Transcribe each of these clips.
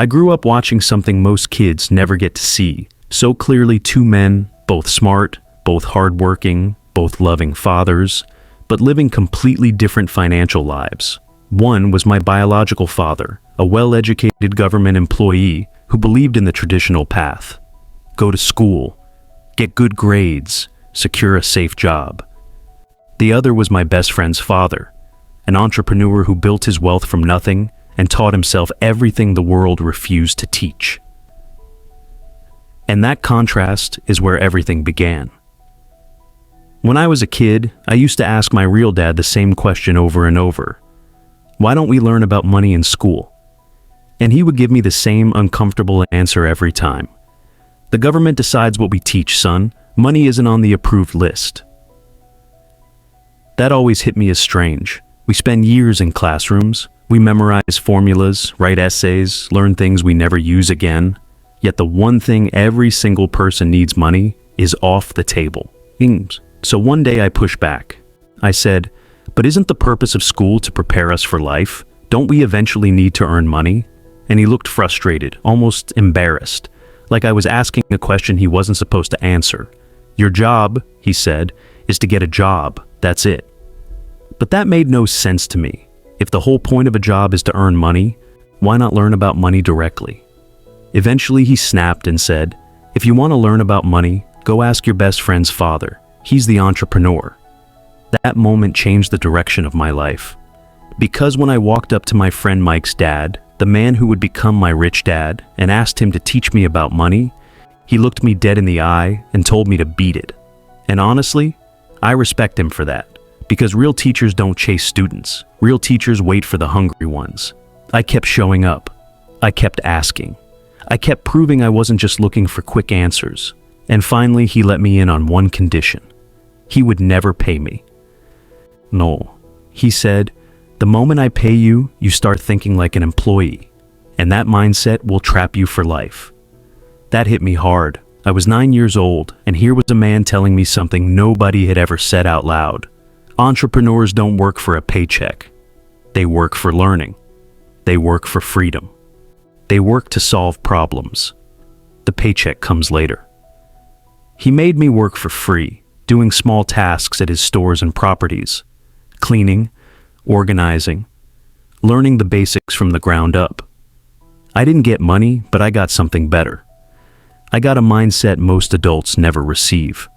I grew up watching something most kids never get to see. So clearly, two men, both smart, both hardworking, both loving fathers, but living completely different financial lives. One was my biological father, a well-educated government employee who believed in the traditional path. Go to school, get good grades, secure a safe job. The other was my best friend's father, an entrepreneur who built his wealth from nothing and taught himself everything the world refused to teach. And that contrast is where everything began. When I was a kid, I used to ask my real dad the same question over and over. Why don't we learn about money in school? And he would give me the same uncomfortable answer every time. The government decides what we teach, son. Money isn't on the approved list. That always hit me as strange. We spend years in classrooms. We memorize formulas, write essays, learn things we never use again. Yet the one thing every single person needs money is off the table. So one day I pushed back. I said, but isn't the purpose of school to prepare us for life? Don't we eventually need to earn money? And he looked frustrated, almost embarrassed, like I was asking a question he wasn't supposed to answer. Your job, he said, is to get a job. That's it. But that made no sense to me. If the whole point of a job is to earn money, why not learn about money directly? Eventually he snapped and said, if you want to learn about money, go ask your best friend's father. He's the entrepreneur. That moment changed the direction of my life. Because when I walked up to my friend Mike's dad, the man who would become my rich dad, and asked him to teach me about money, he looked me dead in the eye and told me to beat it. And honestly, I respect him for that, because real teachers don't chase students. Real teachers wait for the hungry ones. I kept showing up. I kept asking. I kept proving I wasn't just looking for quick answers. And finally, he let me in on one condition. He would never pay me. No, he said, the moment I pay you, you start thinking like an employee, and that mindset will trap you for life. That hit me hard. I was 9 years old, and here was a man telling me something nobody had ever said out loud. Entrepreneurs don't work for a paycheck. They work for learning. They work for freedom. They work to solve problems. The paycheck comes later. He made me work for free, doing small tasks at his stores and properties, cleaning, organizing, learning the basics from the ground up. I didn't get money, but I got something better. I got a mindset most adults never receive.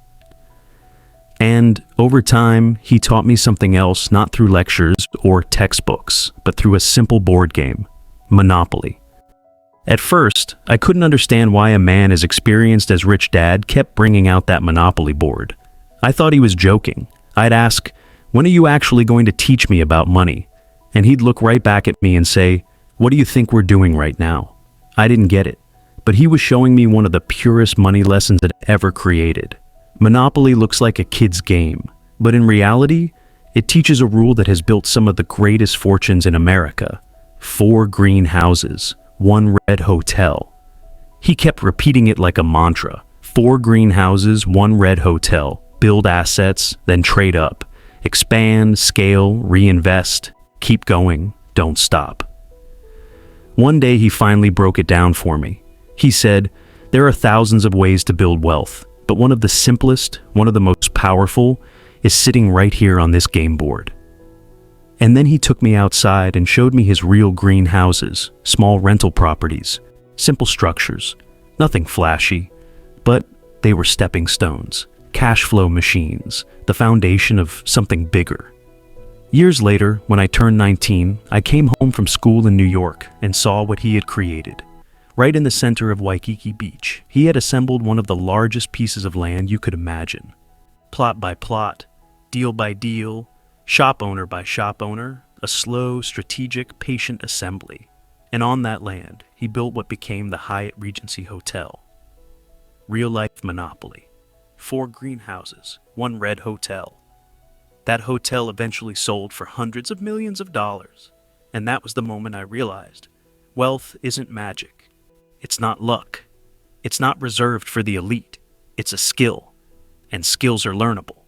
And over time, he taught me something else, not through lectures or textbooks, but through a simple board game, Monopoly. At first, I couldn't understand why a man as experienced as Rich Dad kept bringing out that Monopoly board. I thought he was joking. I'd ask, when are you actually going to teach me about money? And he'd look right back at me and say, what do you think we're doing right now? I didn't get it, but he was showing me one of the purest money lessons it ever created. Monopoly looks like a kid's game, but in reality, it teaches a rule that has built some of the greatest fortunes in America. 4 green houses, 1 red hotel. He kept repeating it like a mantra. 4 green houses, 1 red hotel. Build assets, then trade up. Expand, scale, reinvest. Keep going, don't stop. One day he finally broke it down for me. He said, there are thousands of ways to build wealth, but one of the simplest, one of the most powerful, is sitting right here on this game board. And then he took me outside and showed me his real green houses, small rental properties, simple structures, nothing flashy, but they were stepping stones, cash flow machines, the foundation of something bigger. Years later, when I turned 19, I came home from school in New York and saw what he had created. Right in the center of Waikiki Beach, he had assembled one of the largest pieces of land you could imagine. Plot by plot, deal by deal, shop owner by shop owner, a slow, strategic, patient assembly. And on that land, he built what became the Hyatt Regency Hotel. Real-life monopoly. 4 greenhouses, 1 red hotel. That hotel eventually sold for hundreds of millions of dollars. And that was the moment I realized, wealth isn't magic. It's not luck. It's not reserved for the elite. It's a skill. And skills are learnable.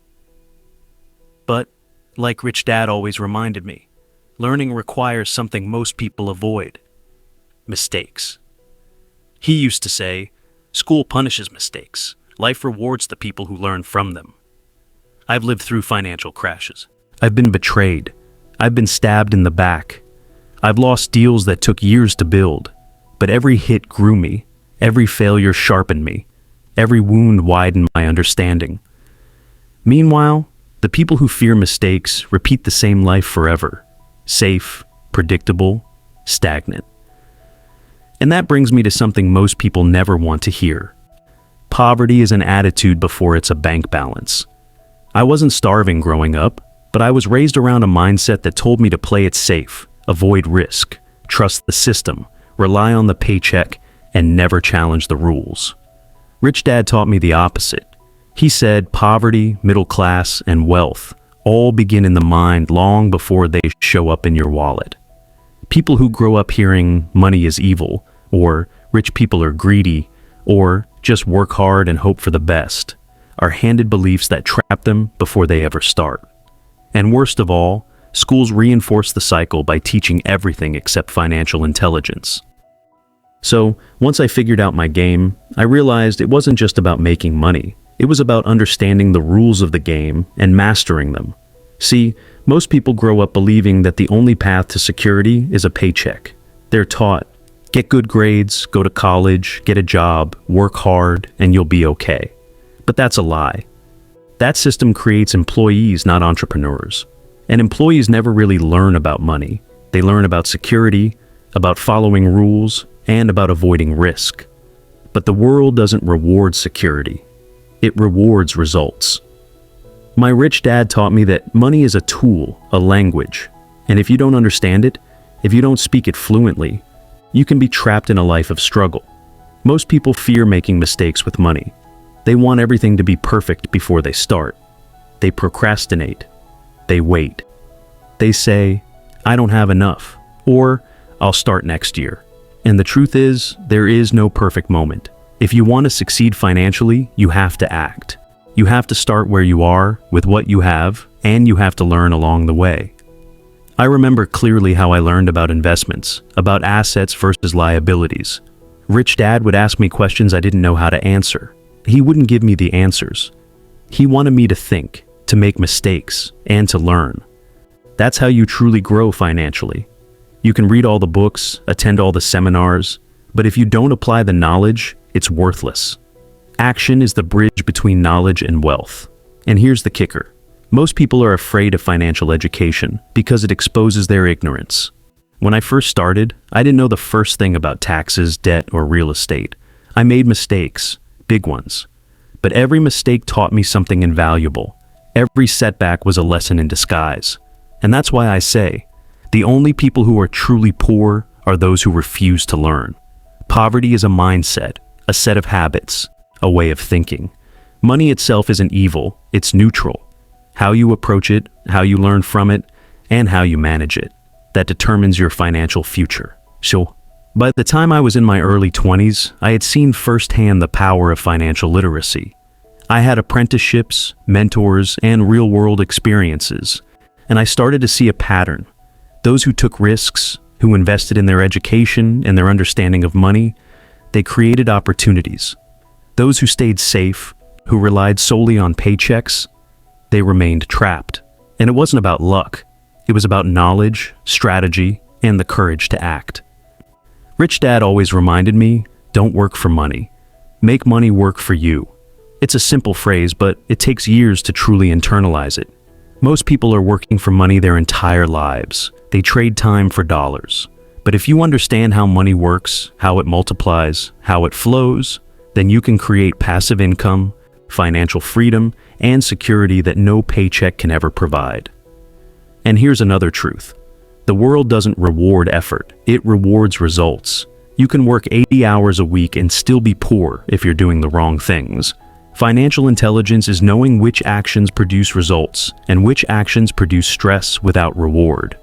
But, like Rich Dad always reminded me, learning requires something most people avoid: mistakes. He used to say, "School punishes mistakes. Life rewards the people who learn from them." I've lived through financial crashes. I've been betrayed. I've been stabbed in the back. I've lost deals that took years to build. But every hit grew me. Every failure sharpened me. Every wound widened my understanding. Meanwhile, the people who fear mistakes repeat the same life forever. Safe, predictable, stagnant. And that brings me to something most people never want to hear. Poverty is an attitude before it's a bank balance. I wasn't starving growing up, but I was raised around a mindset that told me to play it safe, avoid risk, trust the system, rely on the paycheck, and never challenge the rules. Rich Dad taught me the opposite. He said poverty, middle class, and wealth all begin in the mind long before they show up in your wallet. People who grow up hearing money is evil, or rich people are greedy, or just work hard and hope for the best, are handed beliefs that trap them before they ever start. And worst of all, schools reinforce the cycle by teaching everything except financial intelligence. So, once I figured out my game, I realized it wasn't just about making money. It was about understanding the rules of the game and mastering them. See, most people grow up believing that the only path to security is a paycheck. They're taught, get good grades, go to college, get a job, work hard, and you'll be okay. But that's a lie. That system creates employees, not entrepreneurs. And employees never really learn about money. They learn about security, about following rules, and about avoiding risk. But the world doesn't reward security. It rewards results. My rich dad taught me that money is a tool, a language, and if you don't understand it, if you don't speak it fluently, you can be trapped in a life of struggle. Most people fear making mistakes with money. They want everything to be perfect before they start. They procrastinate. They wait. They say, "I don't have enough," or "I'll start next year." And the truth is, there is no perfect moment. If you want to succeed financially, you have to act. You have to start where you are, with what you have, and you have to learn along the way. I remember clearly how I learned about investments, about assets versus liabilities. Rich Dad would ask me questions I didn't know how to answer. He wouldn't give me the answers. He wanted me to think, to make mistakes, and to learn. That's how you truly grow financially. You can read all the books, attend all the seminars, but if you don't apply the knowledge, it's worthless. Action is the bridge between knowledge and wealth. And here's the kicker. Most people are afraid of financial education because it exposes their ignorance. When I first started, I didn't know the first thing about taxes, debt, or real estate. I made mistakes, big ones. But every mistake taught me something invaluable. Every setback was a lesson in disguise. And that's why I say, the only people who are truly poor are those who refuse to learn. Poverty is a mindset, a set of habits, a way of thinking. Money itself isn't evil, it's neutral. How you approach it, how you learn from it, and how you manage it, that determines your financial future. So, by the time I was in my early 20s, I had seen firsthand the power of financial literacy. I had apprenticeships, mentors, and real-world experiences, and I started to see a pattern. Those who took risks, who invested in their education and their understanding of money, they created opportunities. Those who stayed safe, who relied solely on paychecks, they remained trapped. And it wasn't about luck. It was about knowledge, strategy, and the courage to act. Rich Dad always reminded me, don't work for money. Make money work for you. It's a simple phrase, but it takes years to truly internalize it. Most people are working for money their entire lives. They trade time for dollars. But if you understand how money works, how it multiplies, how it flows, then you can create passive income, financial freedom, and security that no paycheck can ever provide. And here's another truth. The world doesn't reward effort, it rewards results. You can work 80 hours a week and still be poor if you're doing the wrong things. Financial intelligence is knowing which actions produce results and which actions produce stress without reward.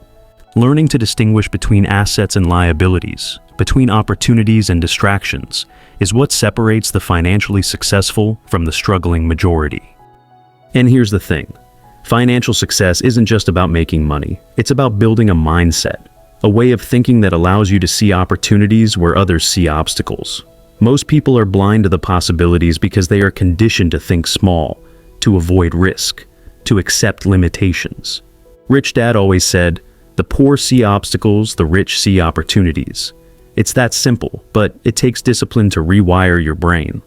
Learning to distinguish between assets and liabilities, between opportunities and distractions, is what separates the financially successful from the struggling majority. And here's the thing. Financial success isn't just about making money. It's about building a mindset, a way of thinking that allows you to see opportunities where others see obstacles. Most people are blind to the possibilities because they are conditioned to think small, to avoid risk, to accept limitations. Rich Dad always said, "The poor see obstacles, the rich see opportunities." It's that simple, but it takes discipline to rewire your brain.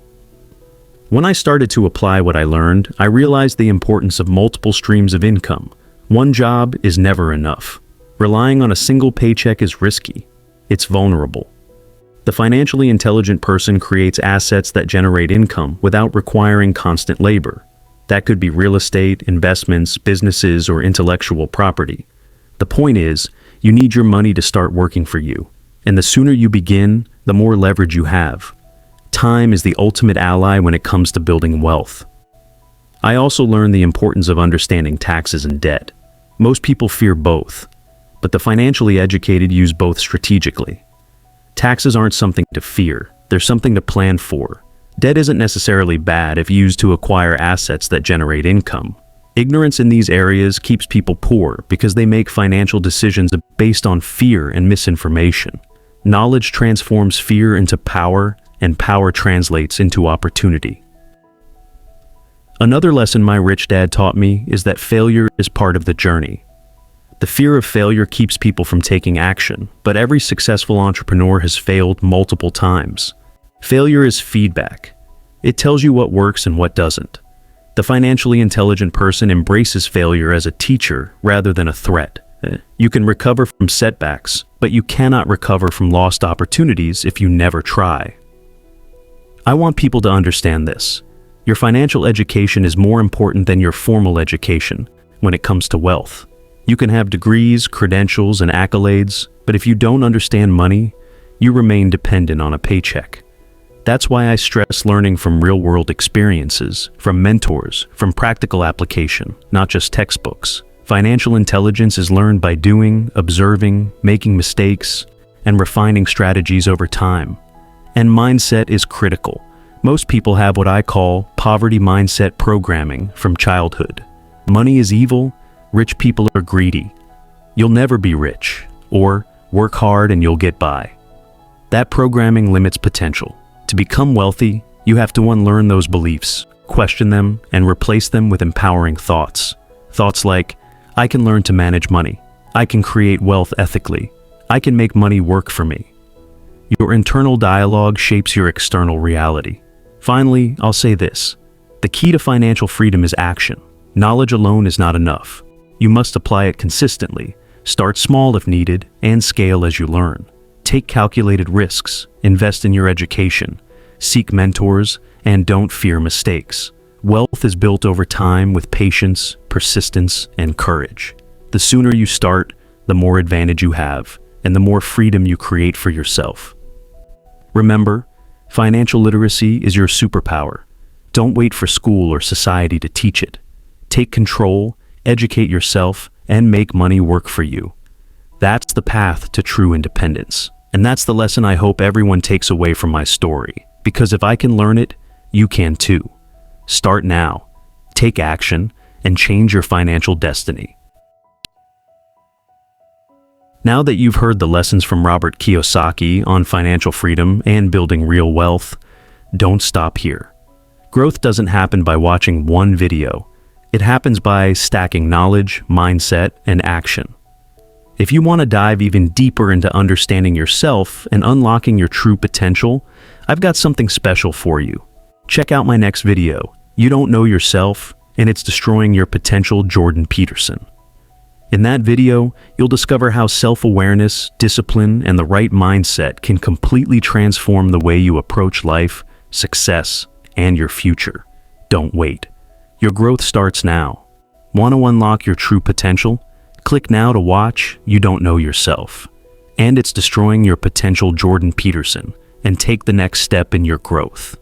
When I started to apply what I learned, I realized the importance of multiple streams of income. One job is never enough. Relying on a single paycheck is risky. It's vulnerable. The financially intelligent person creates assets that generate income without requiring constant labor. That could be real estate, investments, businesses, or intellectual property. The point is, you need your money to start working for you. And the sooner you begin, the more leverage you have. Time is the ultimate ally when it comes to building wealth. I also learned the importance of understanding taxes and debt. Most people fear both, but the financially educated use both strategically. Taxes aren't something to fear, they're something to plan for. Debt isn't necessarily bad if used to acquire assets that generate income. Ignorance in these areas keeps people poor because they make financial decisions based on fear and misinformation. Knowledge transforms fear into power, and power translates into opportunity. Another lesson my rich dad taught me is that failure is part of the journey. The fear of failure keeps people from taking action, but every successful entrepreneur has failed multiple times. Failure is feedback. It tells you what works and what doesn't. The financially intelligent person embraces failure as a teacher rather than a threat. You can recover from setbacks, but you cannot recover from lost opportunities if you never try. I want people to understand this. Your financial education is more important than your formal education when it comes to wealth. You can have degrees, credentials, and accolades, but if you don't understand money, you remain dependent on a paycheck. That's why I stress learning from real-world experiences, from mentors, from practical application, not just textbooks. Financial intelligence is learned by doing, observing, making mistakes, and refining strategies over time. And mindset is critical. Most people have what I call poverty mindset programming from childhood. Money is evil. Rich people are greedy. You'll never be rich, or work hard and you'll get by. That programming limits potential. To become wealthy, you have to unlearn those beliefs, question them, and replace them with empowering thoughts. Thoughts like, I can learn to manage money. I can create wealth ethically. I can make money work for me. Your internal dialogue shapes your external reality. Finally, I'll say this. The key to financial freedom is action. Knowledge alone is not enough. You must apply it consistently, start small if needed, and scale as you learn. Take calculated risks, invest in your education, seek mentors, and don't fear mistakes. Wealth is built over time with patience, persistence, and courage. The sooner you start, the more advantage you have, and the more freedom you create for yourself. Remember, financial literacy is your superpower. Don't wait for school or society to teach it. Take control, educate yourself, and make money work for you. That's the path to true independence. And that's the lesson I hope everyone takes away from my story. Because if I can learn it, you can too. Start now, take action, and change your financial destiny. Now that you've heard the lessons from Robert Kiyosaki on financial freedom and building real wealth, don't stop here. Growth doesn't happen by watching one video. It happens by stacking knowledge, mindset, and action. If you want to dive even deeper into understanding yourself and unlocking your true potential, I've got something special for you. Check out my next video, You Don't Know Yourself, and It's Destroying Your Potential, Jordan Peterson. In that video, you'll discover how self-awareness, discipline, and the right mindset can completely transform the way you approach life, success, and your future. Don't wait. Your growth starts now. Want to unlock your true potential? Click now to watch You Don't Know Yourself. And It's Destroying Your Potential, Jordan Peterson, and take the next step in your growth.